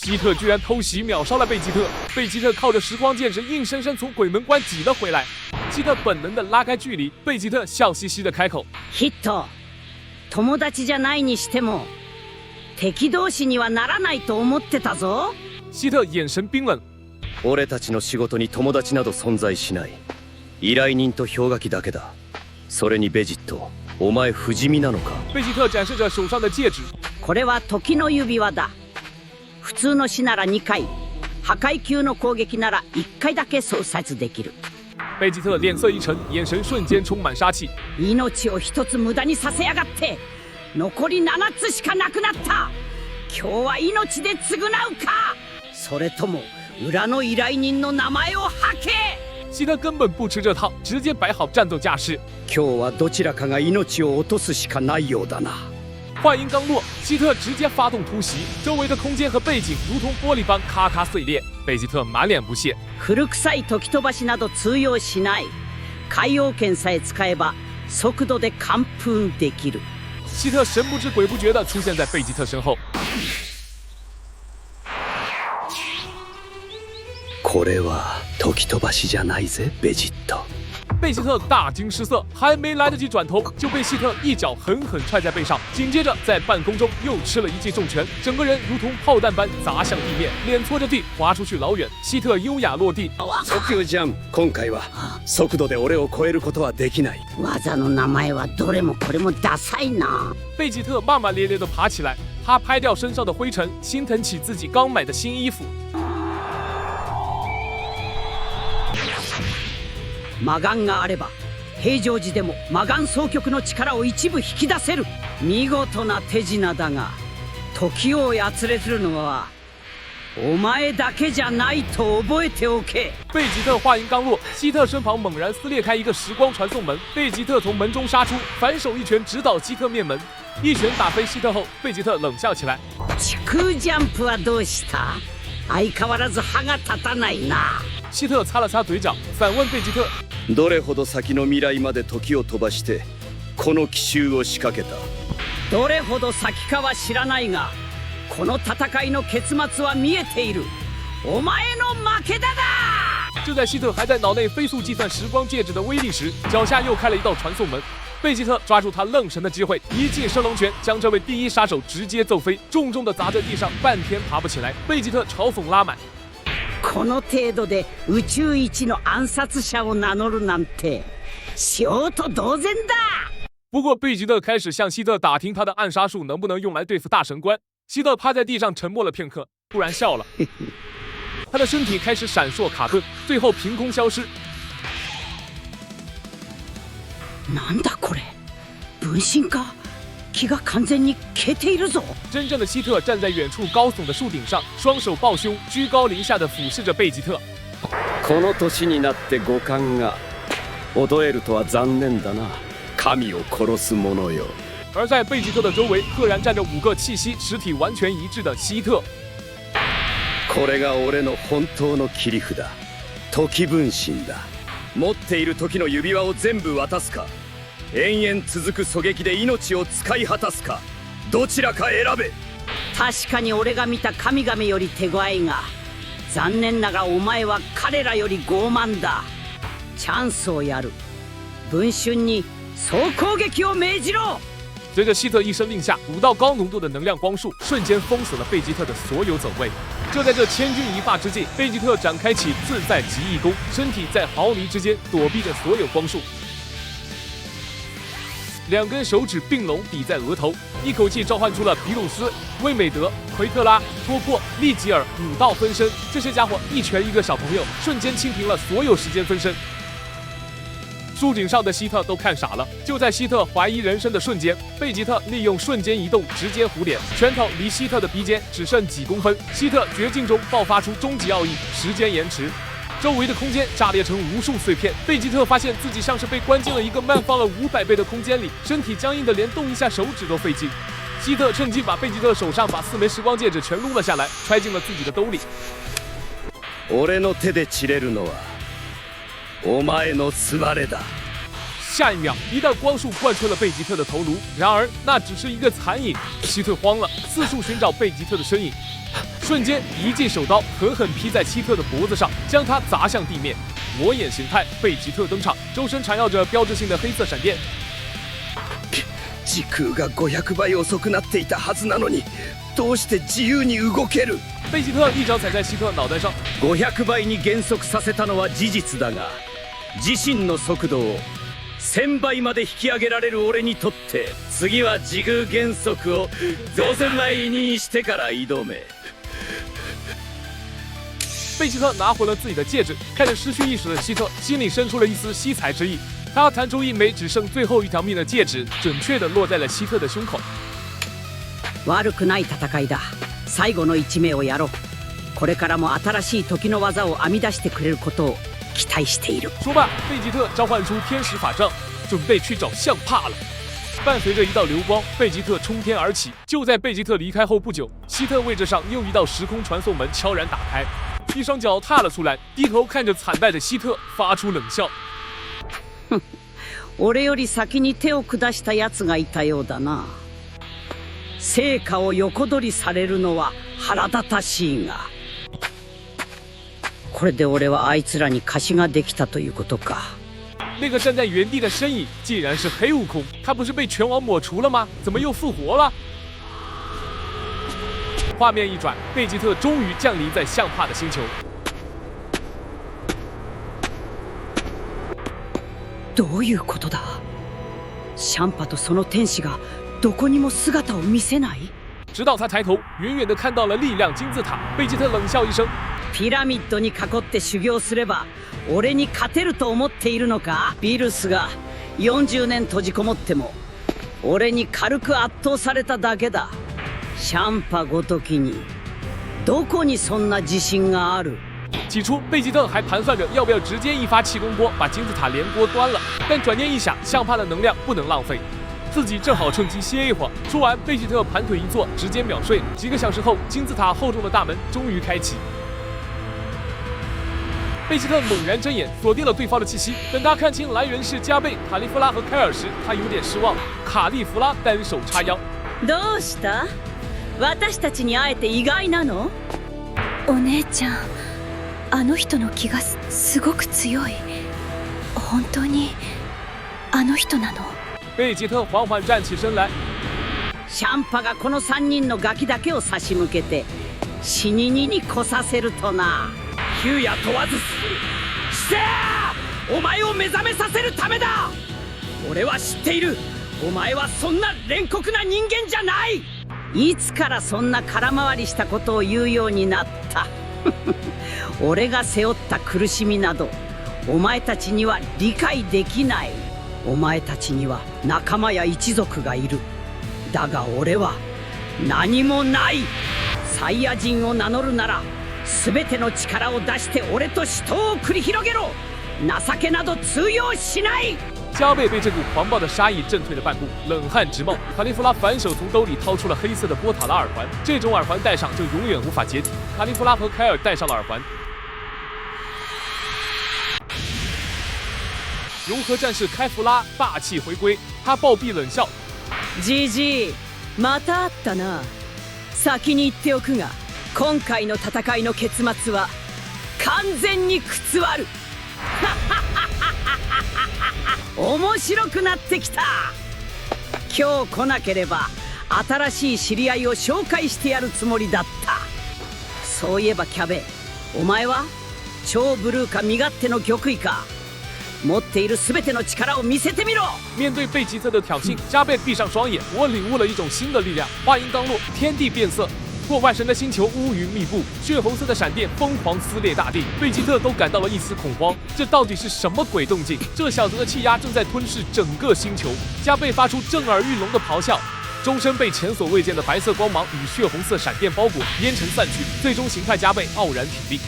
希特居然偷袭秒杀了贝吉特，贝吉特靠着时光戒指硬生生从鬼门关挤了回来。希特本能的拉开距离，贝吉特笑嘻嘻的开口：“ヒット、友達じゃないにしても敵同士にはならないと思ってたぞ。”希特眼神冰冷：“俺たちの仕事に友達など存在しない。依頼人と氷河期だけだ。それにベジット、お前不死身なのか？”贝吉特展示着手上的戒指。これは時の指輪だ。普通の死なら2回、破壊級の攻撃なら1回だけ操作できる。贝吉特脸色一沉，眼神瞬间充满杀气。命を一つ無駄にさせやがって。残り7つしかなくなった。今日は命で償うか。それとも裏の依頼人の名前を吐け。希特根本不吃这套，直接摆好战斗架势。今日はどちらかが命を落とすしかないようだな。话音刚落，希特直接发动突袭，周围的空间和背景如同玻璃般咔咔碎裂。贝吉特满脸不屑：“古臭い時飛ばしなど通用しない。海洋拳さえ使えば速度で完封できる。”希特神不知鬼不觉地出现在贝吉特身后。これは時飛ばしじゃないぜ、ベジット。贝吉特大惊失色，还没来得及转头，就被希特一脚狠狠踹在背上，紧接着在半空中又吃了一记重拳，整个人如同炮弹般砸向地面，脸搓着地滑出去老远。希特优雅落地。速ジャン、今回は速度で俺を超えることはできない。技の名前はどれもこれもダサいな。贝吉特骂骂咧咧地爬起来，他拍掉身上的灰尘，心疼起自己刚买的新衣服。魔眼があれば平常時でも魔眼双極の力を一部引き出せる。見事な手品だが時を操れるのはお前だけじゃないと覚えておけ。贝吉特话音刚落，希特身旁猛然撕裂开一个时光传送门，贝吉特从门中杀出，反手一拳直捣希特面门。一拳打飞希特后，贝吉特冷笑起来：“時空ジャンプはどうした？相変わらず歯が立たないな。”希特擦了擦嘴角，反问贝吉特：“どれほど先の未来まで時を飛ばしてこの奇襲を仕掛けた？どれほど先かは知らないが、この戦いの結末は見えている。お前の負けだだ！”就在希特还在脑内飞速计算时光戒指的威力时，脚下又开了一道传送门。贝吉特抓住他愣神的機会，一记升龙拳将这位第一杀手直接揍飞，重重的砸在地上，半天爬不起来。贝吉特嘲讽拉满：“この程度で宇宙一の暗殺者を名乗るなんて素人同然だ。”不过贝吉特开始向希特打听他的暗杀术能不能用来对付大神官。希特趴在地上沉默了片刻，突然笑了，他的身体开始闪烁卡顿，最后凭空消失。なんだこれ？分身か？気が完全に消えているぞ。真正的希特站在远处高耸的树顶上，双手抱胸，居高临下的俯视着贝吉特。この年になって五感が衰えるとは残念だな。神を殺す者よ。而在贝吉特的周围，赫然站着5个气息、实体完全一致的希特。これが俺の本当の切り札、時分身だ。持っている時の指輪を全部渡すか、延々続く狙撃で命を使い果たすか、どちらか選べ。確かに俺が見た神々より手強いが、残念ながらお前は彼らより傲慢だ。チャンスをやる。文春に総攻撃を命じろ。随着希特一声令下，5道高浓度的能量光束瞬间封死了贝吉特的所有走位。就在这千钧一发之际，贝吉特展开起自在极意功，身体在毫厘之间躲避着所有光束。2根手指并拢抵在额头，一口气召唤出了比鲁斯、魏美德、奎特拉、托珀、利吉尔5道分身。这些家伙一拳一个小朋友，瞬间清平了所有时间分身。树顶上的希特都看傻了。就在希特怀疑人生的瞬间，贝吉特利用瞬间移动直接糊脸，拳头离希特的鼻尖只剩几公分。希特绝境中爆发出终极奥义时间延迟，周围的空间炸裂成无数碎片。贝吉特发现自己像是被关进了一个慢放了500倍的空间里，身体僵硬的连动一下手指都费劲。希特趁机把贝吉特手上把4枚时光戒指全撸了下来，揣进了自己的兜里。俺の手で散れるのはお前のすまれだ。下一秒，一道光束贯穿了贝吉特的头颅，然而那只是一个残影。希特慌了，四处寻找贝吉特的身影。瞬间一记手刀狠狠劈在希特的脖子上，将他砸向地面。魔眼形态贝吉特登场，周身缠绕着标志性的黑色闪电。時空が500倍遅くなっていたはずなのに、どうして自由に動ける？贝吉特一脚踩在希特脑袋上。500倍に減速させたのは事実だが、自身の速度を1000倍まで引き上げられる俺にとって、次は時空減速を5000倍にしてから挑め。贝吉特拿回了自己的戒指，看着失去意识的希特，心里生出了一丝惜才之意。他弹出一枚只剩最后一条命的戒指，准确地落在了希特的胸口。悪くない戦いだ。最後の一命をやろう。これからも新しい時の技を編み出してくれることを期待している。说罢，贝吉特召唤出天使法杖，准备去找相帕了。伴随着一道流光，贝吉特冲天而起。就在贝吉特离开后不久，希特位置上又一道时空传送门悄然打开，一双脚踏了出来，低头看着惨败的希特，发出冷笑。俺より先に手を下した奴がいたようだな。成果を横取りされるのは腹立たしいが、これで俺はあいつらに貸しができたということか。那个站在原地的身影竟然是黑悟空，他不是被拳王抹除了吗？怎么又复活了？画面一转，贝吉特终于降临在相帕的星球。どういうことだ？シャンパとその天使がどこにも姿を見せない？直到他抬头，远远地看到了力量金字塔，贝吉特冷笑一声：“ピラミッドに囲って修行すれば俺に勝てると思っているのか？ビルスが40年閉じこもっても俺に軽く圧倒されただけだ。シャンパごときにどこにそんな自信がある？”起初，贝吉特还盘算着要不要直接一发气功波把金字塔连锅端了，但转念一想，相帕的能量不能浪费，自己正好趁机歇一会儿。说完，贝吉特盘腿一坐，直接秒睡。几个小时后，金字塔厚重的大门终于开启。贝吉特猛然睁眼，锁定了对方的气息。等他看清来人是加贝、卡利夫拉和凯尔时，他有点失望。卡利夫拉单手叉腰。どうした？私たちに会えて意外なの？お姉ちゃん、あの人の気がすごく強い。本当にあの人なの？贝吉特缓缓站起身来。シャンパがこの3人のガキだけを差し向けて死ににに来させるとな。昼夜問わずしてお前を目覚めさせるためだ。俺は知っている。お前はそんな冷酷な人間じゃない。いつからそんな空回りしたことを言うようになった？俺が背負った苦しみなどお前たちには理解できない。お前たちには仲間や一族がいる。だが俺は何もない。サイヤ人を名乗るなら全ての力を出して俺と死闘を繰り広げろ。情けなど通用しない。加贝被这股狂暴的杀意震退了半步，冷汗直冒。卡利夫拉反手从兜里掏出了黑色的波塔拉耳环，这种耳环戴上就永远无法解体。卡利夫拉和凯尔戴上了耳环。融合战士开弗拉霸气回归，他暴毙冷笑。じじい、また会ったな。先に言っておくが、今回の戦いの結末は完全に覆る。面白くなってきた。今日来なければ新しい知り合いを紹介してやるつもりだった。そういえばキャベ、お前は超ブルーか身勝手の玉衣か。持っている全ての力を見せてみろ。面对贝吉特的挑衅，加贝闭上双眼。我领悟了一种新的力量。话音刚落，天地变色。破坏神的星球乌云密布，血红色的闪电疯狂撕裂大地，贝吉特都感到了一丝恐慌。这到底是什么鬼动静？这小子的气压正在吞噬整个星球。加贝发出震耳欲聋的咆哮，周身被前所未见的白色光芒与血红色闪电包裹，烟尘散去，最终形态加贝傲然挺立。